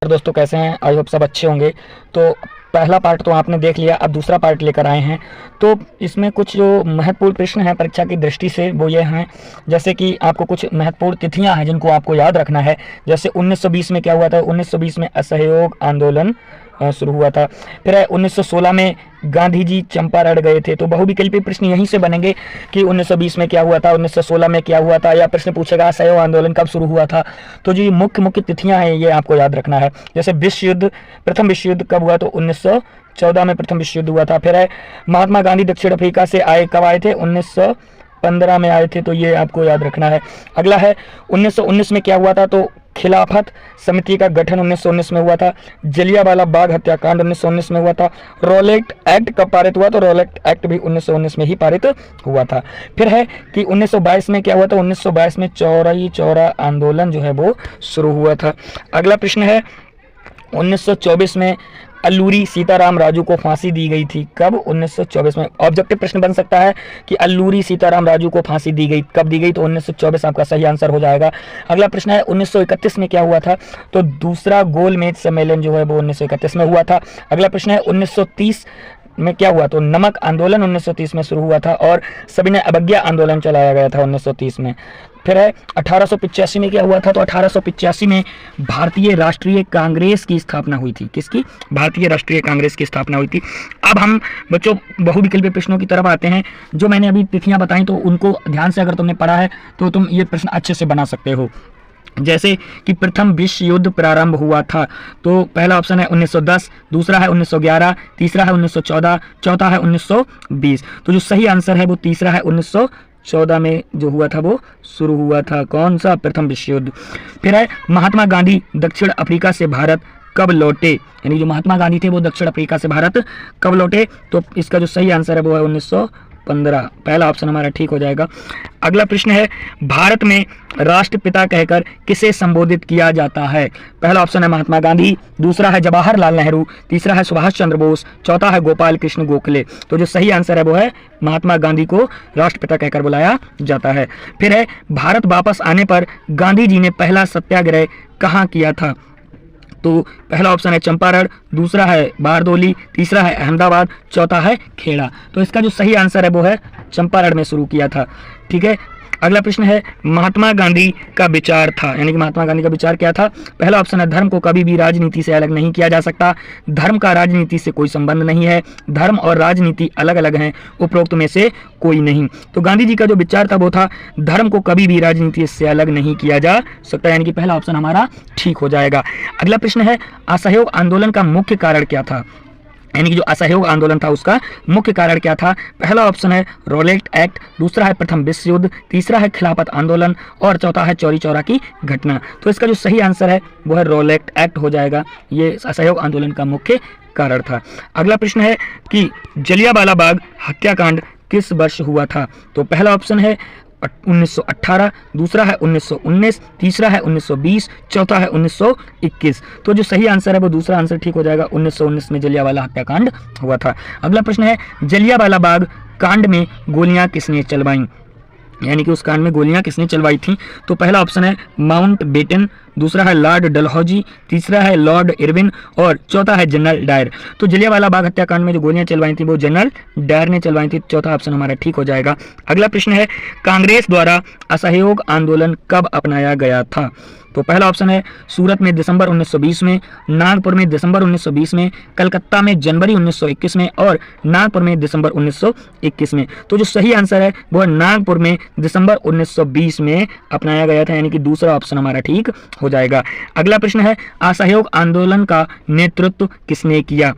दोस्तों कैसे हैं? आई होप सब अच्छे होंगे। तो पहला पार्ट तो आपने देख लिया, अब दूसरा पार्ट लेकर आए हैं। तो इसमें कुछ जो महत्वपूर्ण प्रश्न हैं परीक्षा की दृष्टि से वो ये हैं, जैसे कि आपको कुछ महत्वपूर्ण तिथियां हैं जिनको आपको याद रखना है। जैसे 1920 में क्या हुआ था? 1920 में असहयोग आंदोलन शुरू हुआ था। फिर 1916 में गांधी जी चंपारण गए थे। तो बहुविकल्पी प्रश्न यहीं से बनेंगे कि 1920 में क्या हुआ था, 1916 में क्या हुआ था, या प्रश्न पूछेगा असहयोग आंदोलन कब शुरू हुआ था। तो जो ये मुख्य मुख्य तिथियां हैं ये आपको याद रखना है। जैसे विश्व युद्ध, प्रथम विश्व युद्ध कब हुआ? तो 1914 में प्रथम विश्व युद्ध हुआ था। फिर महात्मा गांधी दक्षिण अफ्रीका से आए, कब आए थे? 1915 में आए थे। तो ये आपको याद रखना है। अगला है 1919 में क्या हुआ था? तो खिलाफत समिति का गठन 1919 में हुआ था। जलियांवाला बाग हत्याकांड 1919 में हुआ था। रॉलेट एक्ट कब पारित हुआ? तो रॉलेट एक्ट भी 1919 में ही पारित हुआ था। फिर है कि 1922 में क्या हुआ था? 1922 में चौराई चौरा आंदोलन जो है वो शुरू हुआ था। अगला प्रश्न है 1924 में अल्लूरी सीताराम राजू को फांसी दी गई थी। कब? 1924 में। ऑब्जेक्टिव प्रश्न बन सकता है कि अल्लूरी सीताराम राजू को फांसी दी गई, कब दी गई? तो 1924 आपका सही आंसर हो जाएगा। अगला प्रश्न है 1931 में क्या हुआ था? तो दूसरा गोलमेज सम्मेलन जो है वो 1931 में हुआ था। अगला प्रश्न है 1930 में क्या हुआ? तो नमक आंदोलन 1930 में शुरू हुआ था और सविनय अवज्ञा आंदोलन चलाया गया था 1930 में। फिर है 1885 में क्या हुआ था? तो 1885 में भारतीय राष्ट्रीय कांग्रेस की स्थापना हुई थी। किसकी? भारतीय राष्ट्रीय कांग्रेस की स्थापना हुई थी। अब हम बच्चों बहुविकल्पी प्रश्नों की तरफ आते हैं। जो मैंने अभी तिथियां बताई तो उनको ध्यान से अगर तुमने पढ़ा है तो तुम ये प्रश्न अच्छे से बना सकते हो। जैसे कि प्रथम विश्व युद्ध प्रारंभ हुआ था, तो पहला ऑप्शन है 1910, दूसरा है 1911, तीसरा है 1914, चौथा है 1920। तो जो सही आंसर है वो तीसरा है, 1914 में जो हुआ था वो शुरू हुआ था। कौन सा? प्रथम विश्व युद्ध। फिर है महात्मा गांधी दक्षिण अफ्रीका से भारत कब लौटे? यानी जो महात्मा गांधी थे वो दक्षिण अफ्रीका से भारत कब लौटे? तो इसका जो सही आंसर है वो है 1915। पहला ऑप्शन हमारा ठीक हो जाएगा। अगला प्रश्न है भारत में राष्ट्रपिता कहकर किसे संबोधित किया जाता है? पहला ऑप्शन है महात्मा गांधी, दूसरा है जवाहरलाल नेहरू, तीसरा है सुभाष चंद्र बोस, चौथा है गोपाल कृष्ण गोखले। तो जो सही आंसर है वो है महात्मा गांधी को राष्ट्रपिता कहकर बुलाया जाता है। फिर है भारत वापस आने पर गांधी जी ने पहला सत्याग्रह कहाँ किया था? तो पहला ऑप्शन है चंपारण, दूसरा है बारदोली, तीसरा है अहमदाबाद, चौथा है खेड़ा। तो इसका जो सही आंसर है वो है चंपारण में शुरू किया था। ठीक है। अगला प्रश्न है महात्मा गांधी का विचार था, यानी कि महात्मा गांधी का विचार क्या था? पहला ऑप्शन है धर्म को कभी भी राजनीति से अलग नहीं किया जा सकता, धर्म का राजनीति से कोई संबंध नहीं है, धर्म और राजनीति अलग अलग हैं, उपरोक्त में से कोई नहीं। तो गांधी जी का जो विचार था वो था धर्म को कभी भी राजनीति से अलग नहीं किया जा सकता, यानी कि पहला ऑप्शन हमारा ठीक हो जाएगा। अगला प्रश्न है असहयोग आंदोलन का मुख्य कारण क्या था? यानी कि जो असहयोग आंदोलन था उसका मुख्य कारण क्या था? पहला ऑप्शन है रॉलेट एक्ट, दूसरा है प्रथम विश्व युद्ध, तीसरा है खिलाफत आंदोलन और चौथा है चौरी चौरा की घटना। तो इसका जो सही आंसर है वो है रॉलेट एक्ट हो जाएगा। ये असहयोग आंदोलन का मुख्य कारण था। अगला प्रश्न है कि जलियांवाला बाग हत्याकांड किस वर्ष हुआ था? तो पहला ऑप्शन है 1918, दूसरा है 1919, तीसरा है 1920, चौथा है 1921। तो जो सही आंसर है वो दूसरा आंसर ठीक हो जाएगा, 1919 में जलियांवाला हत्याकांड हुआ था। अगला प्रश्न है जलियांवाला बाग कांड में गोलियां किसने चलवाई? यानी कि उस कांड में गोलियां किसने चलवाई थी? तो पहला ऑप्शन है माउंट बेटन, दूसरा है लॉर्ड डलहौजी, तीसरा है लॉर्ड इरविन और चौथा है जनरल डायर। तो जलियांवाला बाग हत्याकांड में जो गोलियां चलवाई थी वो जनरल डायर ने चलवाई थी। चौथा ऑप्शन हमारा ठीक हो जाएगा। अगला प्रश्न है कांग्रेस द्वारा असहयोग आंदोलन कब अपनाया गया था? तो पहला ऑप्शन है सूरत में दिसंबर 1920 में, नागपुर में दिसंबर 1920 में, कलकत्ता में जनवरी 1921 में और नागपुर में दिसंबर 1921 में। तो जो सही आंसर है वो नागपुर में दिसंबर 1920 में अपनाया गया था, यानी कि दूसरा ऑप्शन हमारा ठीक हो जाएगा। अगला प्रश्न है असहयोग आंदोलन का नेतृत्व किसने किया?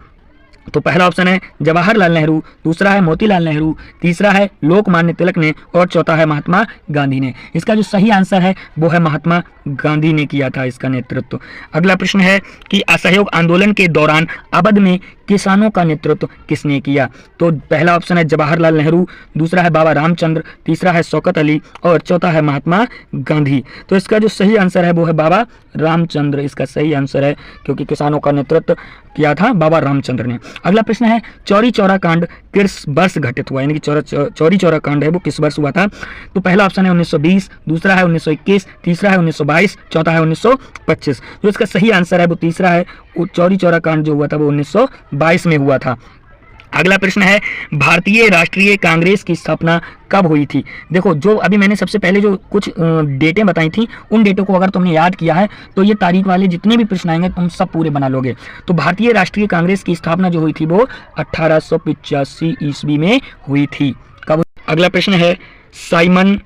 तो पहला ऑप्शन है जवाहरलाल नेहरू, दूसरा है मोतीलाल नेहरू, तीसरा है लोकमान्य तिलक ने और चौथा है महात्मा गांधी ने। इसका जो सही आंसर है वो है महात्मा गांधी ने किया था इसका नेतृत्व। अगला प्रश्न है कि असहयोग आंदोलन के दौरान अवध में किसानों का नेतृत्व किसने किया? तो पहला ऑप्शन है जवाहरलाल नेहरू, दूसरा है बाबा रामचंद्र, तीसरा है शौकत अली और चौथा है महात्मा गांधी। तो इसका जो सही आंसर है वो है बाबा रामचंद्र, इसका सही आंसर है, क्योंकि किसानों का नेतृत्व किया था बाबा रामचंद्र ने। अगला प्रश्न है चौरी चौरा कांड किस वर्ष घटित हुआ, यानी कि चौरी चौरा कांड है वो किस वर्ष हुआ था? तो पहला ऑप्शन है 1920, दूसरा है 1921, तीसरा है 1922, चौथा है 1925। जो इसका सही आंसर है वो तीसरा है, चौरी चौरा कांड जो हुआ था वो 1922 में हुआ था। अगला प्रश्न है भारतीय राष्ट्रीय कांग्रेस की स्थापना कब हुई थी? देखो, जो अभी मैंने सबसे पहले जो कुछ डेटें बताई थी, उन डेटों को अगर तुमने याद किया है तो ये तारीख वाले जितने भी प्रश्न आएंगे तुम सब पूरे बना लोगे। तो भारतीय राष्ट्रीय कांग्रेस की स्थापना जो हुई थी वो 1885 ईस्वी में हुई थी। कब? अगला प्रश्न है साइमन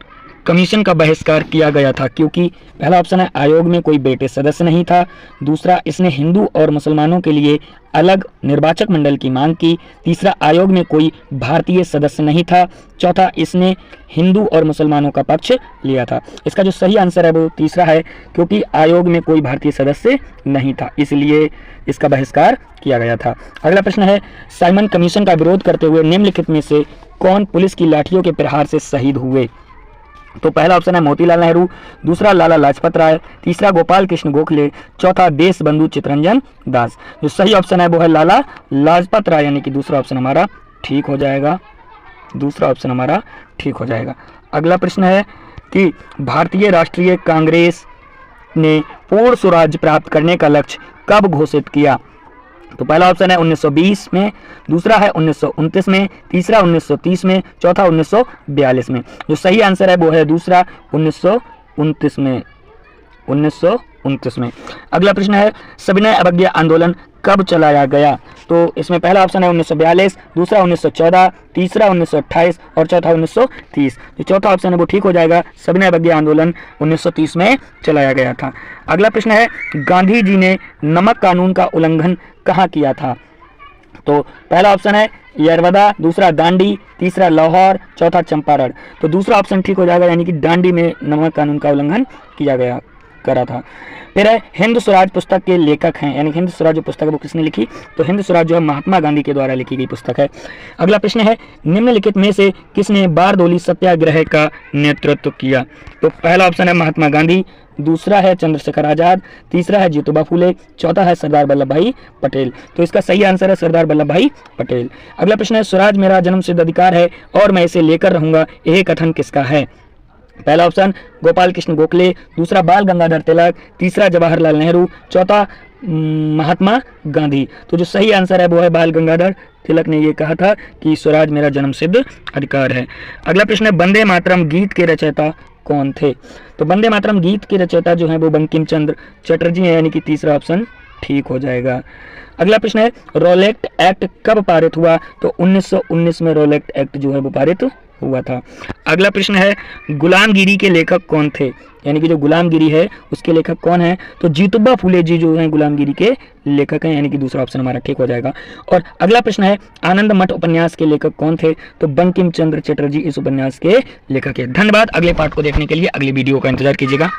कमीशन का बहिष्कार किया गया था क्योंकि पहला ऑप्शन है आयोग में कोई ब्रिटिश सदस्य नहीं था, दूसरा इसने हिंदू और मुसलमानों के लिए अलग निर्वाचक मंडल की मांग की, तीसरा आयोग में कोई भारतीय सदस्य नहीं था, चौथा इसने हिंदू और मुसलमानों का पक्ष लिया था। इसका जो सही आंसर है वो तीसरा है, क्योंकि आयोग में कोई भारतीय सदस्य नहीं था, इसलिए इसका बहिष्कार किया गया था। अगला प्रश्न है साइमन कमीशन का विरोध करते हुए निम्नलिखित में से कौन पुलिस की लाठियों के प्रहार से शहीद हुए? तो पहला ऑप्शन है मोतीलाल नेहरू, दूसरा लाला लाजपत राय, तीसरा गोपाल कृष्ण गोखले, चौथा देश बंधु चित्तरंजन दास। जो सही ऑप्शन है वो है लाला लाजपत राय, यानी कि दूसरा ऑप्शन हमारा ठीक हो जाएगा, दूसरा ऑप्शन हमारा ठीक हो जाएगा। अगला प्रश्न है कि भारतीय राष्ट्रीय कांग्रेस ने पूर्ण स्वराज्य प्राप्त करने का लक्ष्य कब घोषित किया? तो पहला ऑप्शन है 1920 में, दूसरा है 1929 में, तीसरा 1930 में, चौथा 1942 में। जो सही आंसर है वो है दूसरा 1929 में, 1929 में। अगला प्रश्न है सविनय अवज्ञा आंदोलन कब चलाया गया? तो इसमें पहला ऑप्शन है 1942, दूसरा 1914, तीसरा 1928 और चौथा 1930। जो चौथा ऑप्शन है वो ठीक हो जाएगा, सविनय अवज्ञा आंदोलन 1930 में चलाया गया था। अगला प्रश्न है गांधी जी ने नमक कानून का उल्लंघन कहाँ किया था? तो पहला ऑप्शन है यरवदा, दूसरा दांडी, तीसरा लाहौर, चौथा चंपारण। तो दूसरा ऑप्शन ठीक हो जाएगा, यानी कि दांडी में नमक कानून का उल्लंघन किया करा था। फिर है हिंद स्वराज पुस्तक के लेखक हैं, यानी हिंद स्वराज जो पुस्तक है वो किसने लिखी? तो हिंद स्वराज जो है महात्मा गांधी के द्वारा लिखी गई पुस्तक है। अगला प्रश्न है निम्नलिखित में से किसने बारदोली सत्याग्रह का नेतृत्व किया? तो पहला ऑप्शन है महात्मा गांधी, दूसरा है चंद्रशेखर आजाद, तीसरा है ज्योतिबा फूले, चौथा है सरदार वल्लभ भाई पटेल। तो इसका सही आंसर है सरदार वल्लभ भाई पटेल। अगला प्रश्न है स्वराज मेरा जन्मसिद्ध अधिकार है और मैं इसे लेकर रहूंगा, यह कथन किसका है? पहला ऑप्शन गोपाल कृष्ण गोखले, दूसरा बाल गंगाधर तिलक, तीसरा जवाहरलाल नेहरू, चौथा महात्मा गांधी। तो जो सही आंसर है वो है बाल गंगाधर तिलक ने ये कहा था कि स्वराज मेरा जन्मसिद्ध अधिकार है। अगला प्रश्न है वंदे मातरम गीत के रचयिता कौन थे? तो वंदे मातरम गीत के रचयिता जो है वो बंकिम चंद्र चटर्जी है, यानी कि तीसरा ऑप्शन ठीक हो जाएगा। अगला प्रश्न है रॉलेट एक्ट कब पारित हुआ? तो 1919 में रॉलेट एक्ट जो है वो पारित हुआ था। अगला प्रश्न है गुलामगिरी के लेखक कौन थे? यानी कि जो गुलामगिरी है उसके लेखक कौन है? तो ज्योतिबा फूले जी जो हैं गुलामगिरी के लेखक हैं, यानी कि दूसरा ऑप्शन हमारा ठीक हो जाएगा। और अगला प्रश्न है आनंद मठ उपन्यास के लेखक कौन थे? तो बंकिम चंद्र चटर्जी इस उपन्यास के लेखक है। धन्यवाद। अगले पार्ट को देखने के लिए अगली वीडियो का इंतजार कीजिएगा।